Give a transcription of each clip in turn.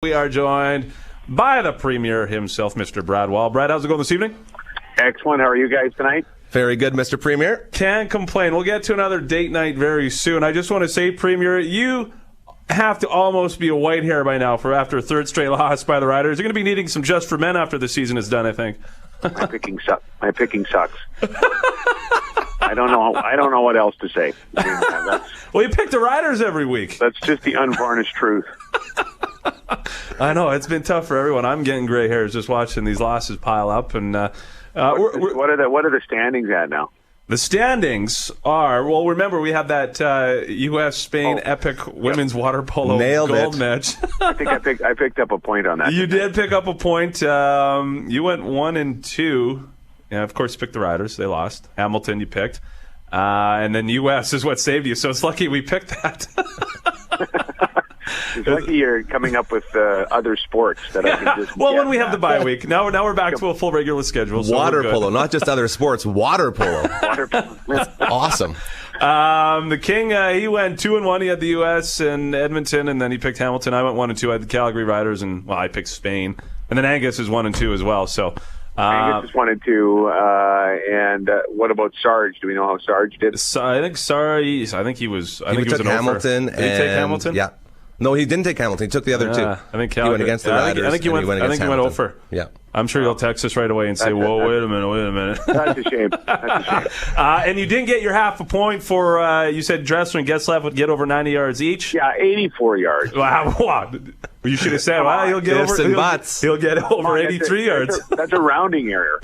We are joined by the Premier himself, Mr. Brad Wall. Brad, how's it going this evening? Excellent. How are you guys tonight? Very good, Mr. Premier. Can't complain. We'll get to another date night very soon. I just want to say, Premier, you have to almost be a white hair by now for after a third straight loss by the Riders. You're going to be needing some Just for Men after the season is done, I think. My picking sucks. I don't know what else to say. Well, you pick the Riders every week. That's just the unvarnished truth. I know. It's been tough for everyone. I'm getting gray hairs just watching these losses pile up. And what are the standings at now? The standings are, well, remember, we had that U.S.-Spain epic women's water polo gold match. I think I picked up a point on that. You did pick up a point. You went 1-2. Yeah, of course, you picked the Riders. They lost. Hamilton, you picked. And then U.S. is what saved you, so it's lucky we picked that. It's lucky you're coming up with other sports that I can just when we have the bye week. Now we're back to a full regular schedule. So water polo, not just other sports. Water polo. Awesome. The King, he went 2-1. He had the U.S. and Edmonton, and then he picked Hamilton. I went 1-2. I had the Calgary Riders, and I picked Spain. And then Angus is 1-2 as well. So Angus is 1-2. And what about Sarge? Do we know how Sarge did? I think he was. He took Hamilton. Did he take Hamilton? Yeah. No, he didn't take Hamilton. He took the other two. I think Calgary. He went against the Riders. I think he went over. Yeah. I'm sure you'll text us right away and say, "Whoa, wait a minute." That's a shame. And you didn't get your half a point for. You said Dressler and Getzlaff would get over 90 yards each. Yeah, 84 yards. Wow. You should have said, "Well, he'll get He'll get over 83 yards." That's a rounding error.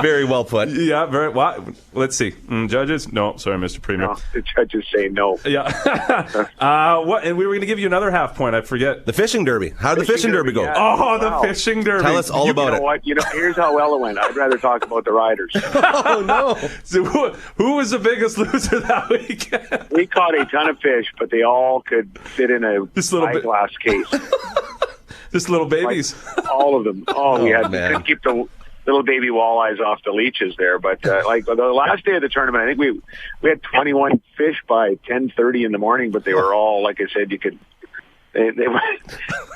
Very well put. Yeah, very. Well, let's see. Judges? No, sorry, Mr. Premier. No, the judges say no. Yeah. What? And we were going to give you another half point. I forget. The fishing derby. How did the fishing derby go? Yeah. Oh, wow. The fishing derby. Tell us all about it. What? Here's how well it went. I'd rather talk about the Riders. Oh, no. So who was the biggest loser that weekend? We caught a ton of fish, but they all could fit in a eyeglass case. Just little babies. Like, all of them. We couldn't keep the little baby walleyes off the leeches there, but like the last day of the tournament, I think we had 21 fish by 10:30 in the morning, but they were all, like I said, you could. It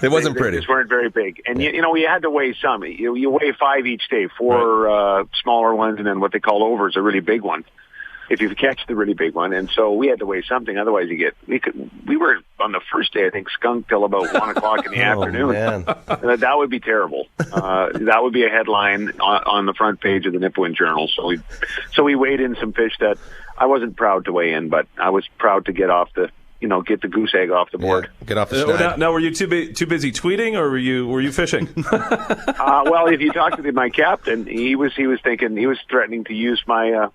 wasn't pretty. They just weren't very big, and we had to weigh some. You weigh 5 each day, 4 smaller ones, and then what they call overs, a really big one. If you catch the really big one, and so we had to weigh something. Otherwise, we were on the first day, I think, skunked till about 1 o'clock in the afternoon. Man. That would be terrible. That would be a headline on the front page of the Nipawin Journal. So we weighed in some fish that I wasn't proud to weigh in, but I was proud to get off the. Get the goose egg off the board. Yeah, get off the schneid. Now, were you too busy tweeting, or were you fishing? Well, if you talk to my captain, he was threatening to use my.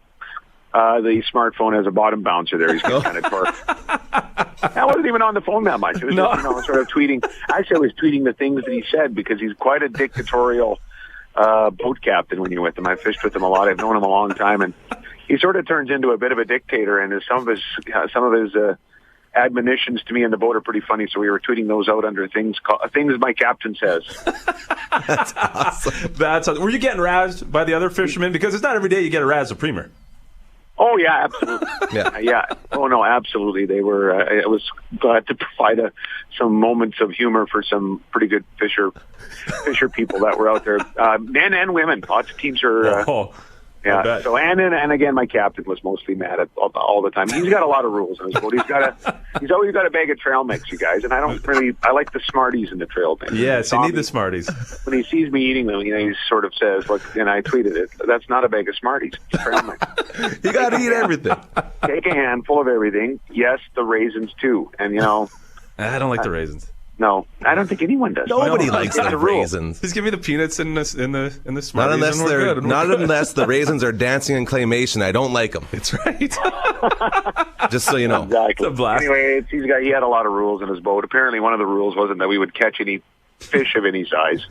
The smartphone as a bottom bouncer there. He's kind of torqued. I wasn't even on the phone that much. It was just, sort of tweeting. Actually, I was tweeting the things that he said because he's quite a dictatorial boat captain when you're with him. I fished with him a lot. I've known him a long time, and he sort of turns into a bit of a dictator. And some of his admonitions to me in the boat are pretty funny. So we were tweeting those out under things my captain says. That's awesome. That's awesome. Were you getting razzed by the other fishermen? Because it's not every day you get a razz of Premier. Oh, yeah, absolutely. Yeah. Oh, no, absolutely. They were. I was glad to provide some moments of humor for some pretty good fisher people that were out there, men and women. Lots of teams are. Yeah. So and again, my captain was mostly mad at all the time. He's got a lot of rules in his boat. He's always got a bag of trail mix, you guys. And I like the Smarties in the trail mix. Yes, you need the Smarties. When he sees me eating them, he sort of says, "Look," and I tweeted it. That's not a bag of Smarties. It's trail mix. You got to eat everything. Take a handful of everything. Yes, the raisins too. And I don't like the raisins. No, I don't think anyone does. Nobody likes the raisins. Just give me the peanuts in the Smarties. Not unless the raisins are dancing in claymation. I don't like them. That's right. Just so you know. Exactly. It's a blast. Anyway, he had a lot of rules in his boat. Apparently, one of the rules wasn't that we would catch any fish of any size.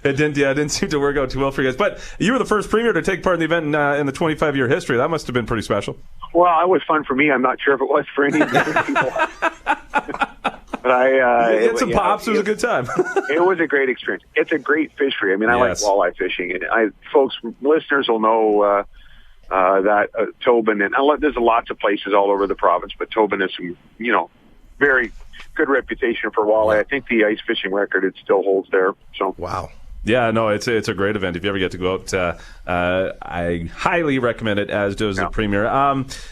It didn't seem to work out too well for you guys. But you were the first Premier to take part in the event in the 25-year history. That must have been pretty special. Well, it was fun for me. I'm not sure if it was for any of the other people. But I had some pops. It was a good time. It was a great experience. It's a great fishery. I mean, I like walleye fishing, and listeners will know that Tobin and there's lots of places all over the province, but Tobin is some very good reputation for walleye. I think the ice fishing record, it still holds there. So Wow. Yeah, no, it's a great event. If you ever get to go out, I highly recommend it, as does the Premier.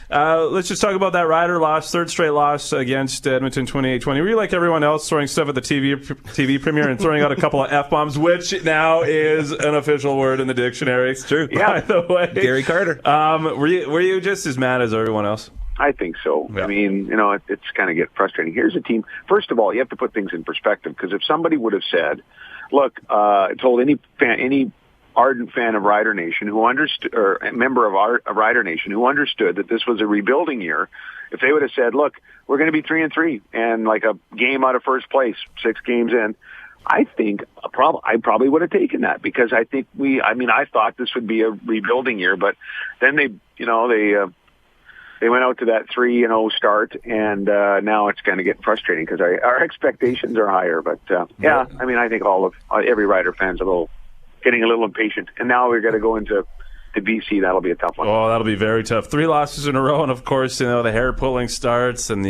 Let's just talk about that Rider loss, third straight loss against Edmonton 28-20. Were you like everyone else throwing stuff at the TV Premier and throwing out a couple of F-bombs, which now is an official word in the dictionary? It's true. By the way. Gary Carter. Were you just as mad as everyone else? I think so. Yeah. I mean, it's kind of get frustrating. Here's a team. First of all, you have to put things in perspective, because if somebody would have said, look, told any ardent fan of Rider Nation who understood, or a member of Rider Nation who understood that this was a rebuilding year, if they would have said, look, we're going to be 3-3 and like a game out of first place, 6 games in, I think I probably would have taken that, because I think I thought this would be a rebuilding year, but then they went out to that 3-0 start, and now it's kind of getting frustrating because our expectations are higher. But I think every Rider fan's getting a little impatient, and now we're going to go into BC. That'll be a tough one. Oh, that'll be very tough. 3 losses in a row, and of course, the hair pulling starts and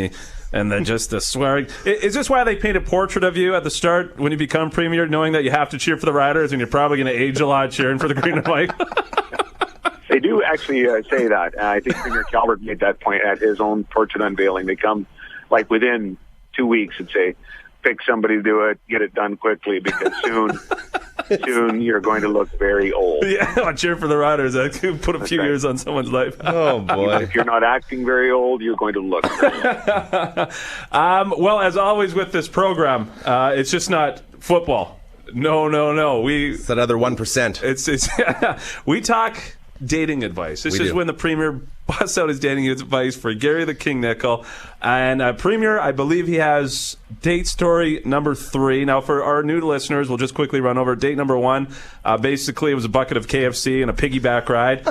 just the swearing. Is this why they paint a portrait of you at the start when you become Premier, knowing that you have to cheer for the Riders and you're probably going to age a lot cheering for the green and white? They do actually say that. I think Premier Calvert made that point at his own portrait unveiling. They come like within 2 weeks and say, pick somebody to do it, get it done quickly, because soon you're going to look very old. Yeah, I'll cheer for the Riders. I could put a few years on someone's life. Oh, boy. If you're not acting very old, you're going to look very old. Well, as always with this program, it's just not football. No. It's that other 1%. It's we talk dating advice. This is when the Premier busts out his dating advice for Gary the King Nickel. And Premier, I believe he has date story number 3. Now, for our new listeners, we'll just quickly run over date number 1. Basically, it was a bucket of KFC and a piggyback ride.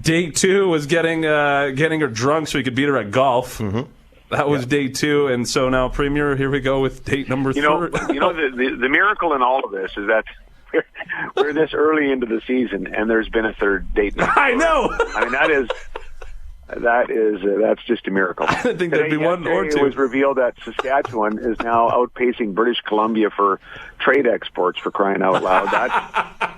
Date 2 was getting her drunk so he could beat her at golf. Mm-hmm. That was day 2, and so now, Premier, here we go with date number 3. The miracle in all of this is that we're this early into the season, and there's been a third date. I know. I mean, that's just a miracle. I didn't think there'd be one or two. It was revealed that Saskatchewan is now outpacing British Columbia for trade exports, for crying out loud.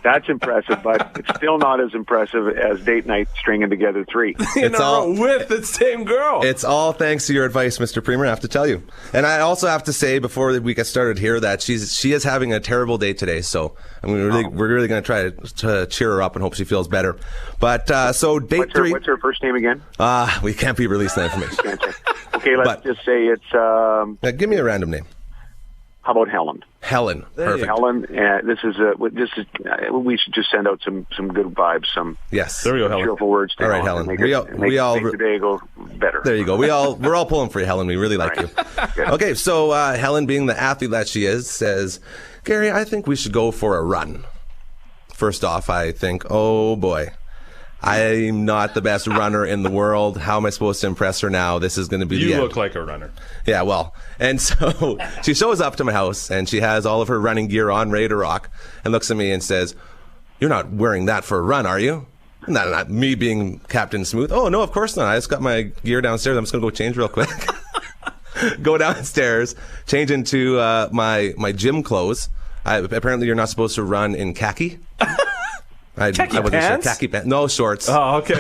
That's impressive, but it's still not as impressive as date night stringing together 3. It's all with the same girl. It's all thanks to your advice, Mr. Premier, I have to tell you. And I also have to say, before we get started here, that she is having a terrible day today. So we're really going to try to cheer her up and hope she feels better. But so date 3. What's her first name again? We can't be releasing that information. Okay, let's just say it's. Give me a random name. How about Helen? Helen. Perfect. Helen. We should just send out some good vibes. Yes. There we go, Helen. Cheerful words. All right, Helen. Make the day go better. There you go. We're all pulling for you, Helen. We really like you. Okay, so Helen, being the athlete that she is, says, Gary, I think we should go for a run. First off, I think, oh boy, I'm not the best runner in the world. How am I supposed to impress her now? This is going to be the end. You look like a runner. Yeah, well, and so she shows up to my house, and she has all of her running gear on, ready to rock, and looks at me and says, you're not wearing that for a run, are you? Not me being Captain Smooth. Oh, no, of course not. I just got my gear downstairs. I'm just going to go change real quick. Go downstairs, change into my gym clothes. Apparently, you're not supposed to run in khaki. Khaki pants? Sure. Khaki pants. No, shorts. Oh, okay.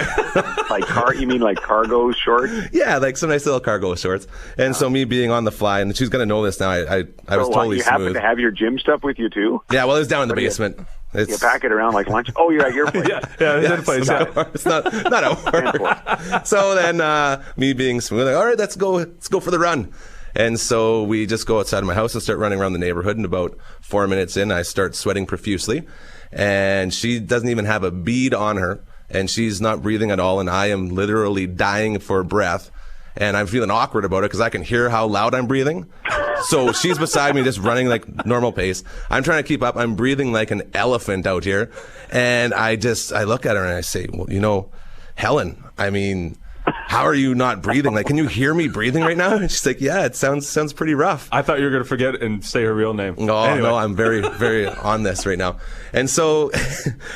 You mean like cargo shorts? Yeah, like some nice little cargo shorts. And so me being on the fly, and she's going to know this now, I was totally you smooth. happen to have your gym stuff with you, too? Yeah, well, it was down in the basement. You pack it around like lunch? Oh, you're at your place. yeah, place. It's not at work. So then me being smooth, like, all right, let's go for the run. And so we just go outside of my house and start running around the neighborhood. And about 4 minutes in, I start sweating profusely. And she doesn't even have a bead on her. And she's not breathing at all. And I am literally dying for breath. And I'm feeling awkward about it because I can hear how loud I'm breathing. So she's beside me just running like normal pace. I'm trying to keep up. I'm breathing like an elephant out here. And I look at her and I say, well, Helen, I mean, how are you not breathing? Like, can you hear me breathing right now? And she's like, yeah, it sounds pretty rough. I thought you were going to forget and say her real name. Oh, anyway. No, I'm very, very on this right now. And so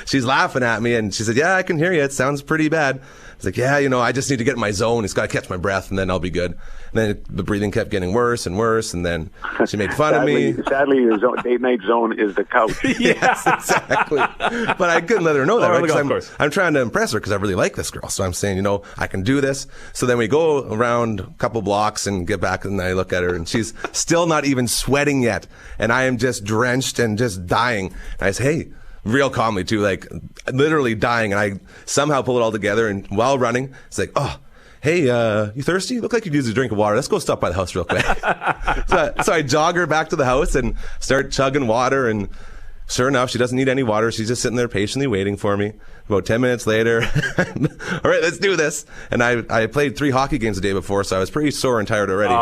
she's laughing at me and she said, yeah, I can hear you. It sounds pretty bad. He's like, yeah, I just need to get in my zone. It's got to catch my breath, and then I'll be good. And then the breathing kept getting worse and worse, and then she made fun of me. Sadly, your date night zone is the couch. Yes, exactly. But I couldn't let her know that, right? 'Cause I'm trying to impress her because I really like this girl. So I'm saying, I can do this. So then we go around a couple blocks and get back, and I look at her, and she's still not even sweating yet. And I am just drenched and just dying. And I say, hey, real calmly too, like literally dying. And I somehow pull it all together. And while running, it's like, oh, hey, you thirsty? You look like you could use a drink of water. Let's go stop by the house real quick. so I jog her back to the house and start chugging water. And sure enough, she doesn't need any water. She's just sitting there patiently waiting for me. About 10 minutes later, all right, let's do this. And I played 3 hockey games the day before, so I was pretty sore and tired already.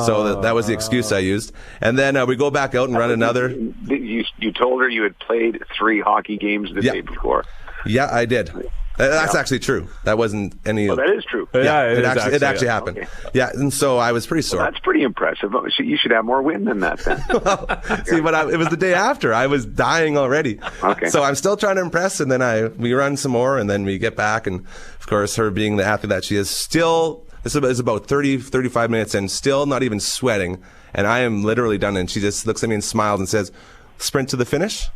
So that was the excuse I used. And then we go back out and run another. You told her you had played 3 hockey games the day before. Yeah, I did. That's actually true. That wasn't any. Well, that is true. Yeah, it actually happened. Okay. Yeah, and so I was pretty sore. Well, that's pretty impressive. You should have more wind than that then. But it was the day after. I was dying already. Okay. So I'm still trying to impress, and then we run some more, and then we get back, and of course, her being the athlete that she is, still, this is about 30, 35 minutes in, still not even sweating, and I am literally done, and she just looks at me and smiles and says, sprint to the finish?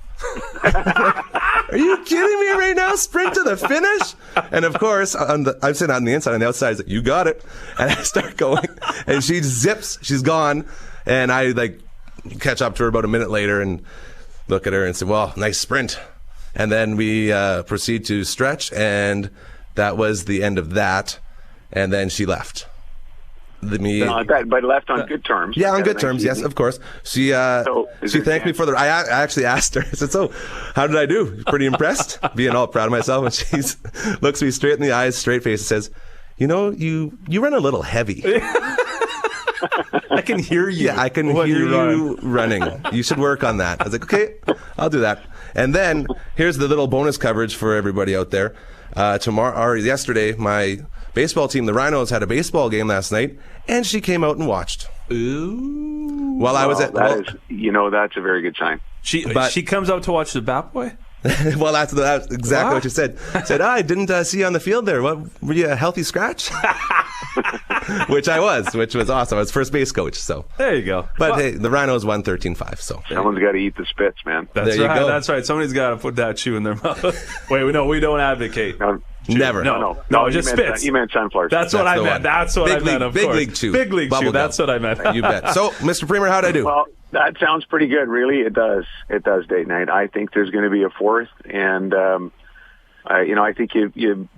Are you kidding me right now? Sprint to the finish? And of course, I'm sitting on the inside, on the outside. He's like, you got it. And I start going, and she zips. She's gone. And I catch up to her about a minute later and look at her and say, well, nice sprint. And then we proceed to stretch, and that was the end of that. And then she left. But left on good terms. Yeah, on good terms. Yes, of course. She thanked me for I actually asked her. I said, "So, how did I do?" Pretty impressed, being all proud of myself. And she looks me straight in the eyes, straight face, and says, "You run a little heavy." I can hear you. Yeah, I can hear you running. You should work on that. I was like, okay, I'll do that. And then here's the little bonus coverage for everybody out there. Yesterday, my baseball team, the Rhinos, had a baseball game last night, and she came out and watched. Ooh. I was at that's a very good sign. She comes out to watch the Bat Boy? Well, that's exactly what you said. Said, I didn't see you on the field there. What, were you a healthy scratch? Which was awesome. I was first base coach. So there you go. But hey, the Rhinos won 13-5. So someone's got to eat the spits, man. That's there right. You go. That's right. Somebody's got to put that chew in their mouth. Wait, no, we don't advocate. Never. No, just spits. You meant sunflowers. That's what I meant. That's what I meant. Of course. Big league chew. Big league chew. That's what I meant. You bet. So, Mr. Premier, how'd I do? Well, that sounds pretty good. Really, it does. It does. Date night. I think there's going to be a fourth, and I think you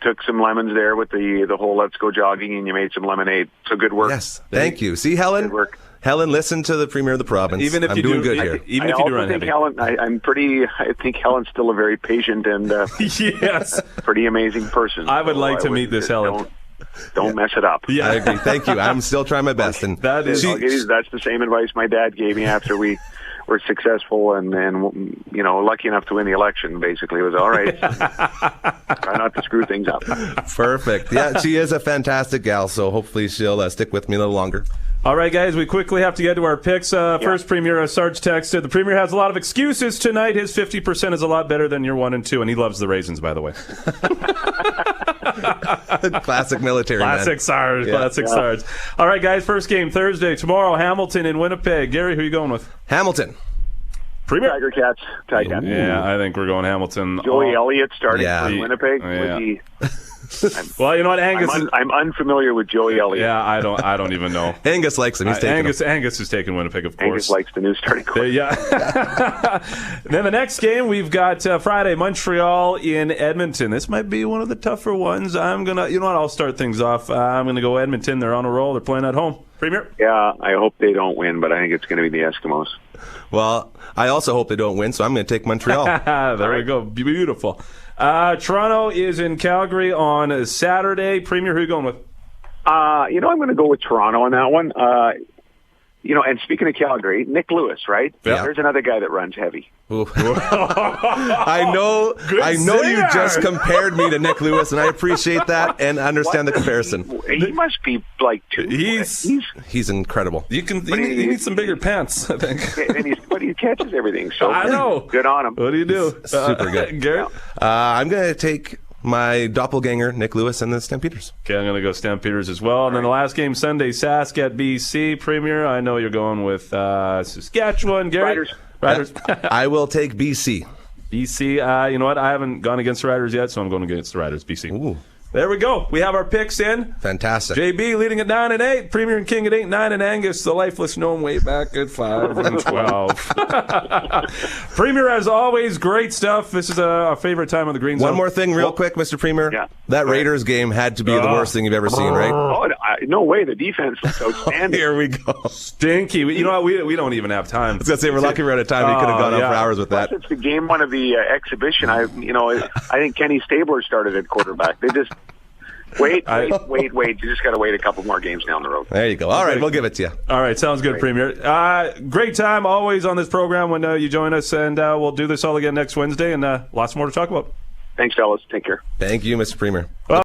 took some lemons there with the whole let's go jogging, and you made some lemonade. So good work. Yes, thank you. See, Helen. Good work. Helen, listen to the Premier of the province. Even if I'm you doing do good here. Even if you do run heavy. Helen, I think Helen's still a very patient and yes, pretty amazing person. I would like to meet this Helen. Don't mess it up. Yeah, I agree. Thank you. I'm still trying my best, and that's the same advice my dad gave me after we were successful and lucky enough to win the election. Basically, it was all right. Try not to screw things up. Perfect. Yeah, she is a fantastic gal, so hopefully she'll stick with me a little longer. All right, guys, we quickly have to get to our picks. First, Premier Sarge texted, the Premier has a lot of excuses tonight. His 50% is a lot better than your 1 and 2, and he loves the raisins, by the way. Classic military man. Classic Sarge. All right, guys, first game Thursday. Tomorrow, Hamilton in Winnipeg. Gary, who are you going with? Hamilton. Premier? Tiger Cats. Yeah, I think we're going Hamilton. Joey Elliott starting for Winnipeg. Yeah. Well, you know what, Angus? I'm unfamiliar with Joey Elliott. Yeah, I don't even know. Angus likes him. He's taking him. Angus is taking Winnipeg, of course. Angus likes the new starting coach. Yeah. Then the next game we've got Friday, Montreal in Edmonton. This might be one of the tougher ones. I'll start things off. I'm gonna go Edmonton. They're on a roll. They're playing at home. Premier? Yeah, I hope they don't win, but I think it's going to be the Eskimos. Well, I also hope they don't win, so I'm going to take Montreal. There we go. Beautiful. Toronto is in Calgary on Saturday. Premier, who are you going with? I'm going to go with Toronto on that one. And speaking of Calgary, Nick Lewis, right? Yeah. There's another guy that runs heavy. I know you just compared me to Nick Lewis, and I appreciate that and understand the comparison. He must be like 2. He's incredible. He needs some bigger pants, I think. But he catches everything. So I know. Good on him. What do you do? Super good. Garrett? I'm going to take my doppelganger, Nick Lewis, and the Stampeders. Okay, I'm going to go Stampeders as well. And then the last game Sunday, Sask at BC. Premier, I know you're going with Saskatchewan. Gary? Riders. I will take BC. BC, you know what? I haven't gone against the Riders yet, so I'm going against the Riders, BC. Ooh. There we go. We have our picks in. Fantastic. JB leading at 9-8. Premier and King at 8-9, and Angus, the lifeless gnome, way back at 5-12. Premier, as always, great stuff. This is a favorite time on the green zone. One more thing, real quick, Mr. Premier. Yeah. That Raiders game had to be the worst thing you've ever seen, right? Oh, no way. The defense was outstanding. Here we go. Stinky. You know what? We don't even have time. I was going to say, we're lucky we're out of time. We could have gone on for hours with that. It's the game one of the exhibition. I think Kenny Stabler started at quarterback. They just... Wait. You just got to wait a couple more games down the road. There you go. All right, we'll give it to you. All right, sounds good, Premier. Great time always on this program when you join us, and we'll do this all again next Wednesday, and lots more to talk about. Thanks, fellas. Take care. Thank you, Mr. Premier.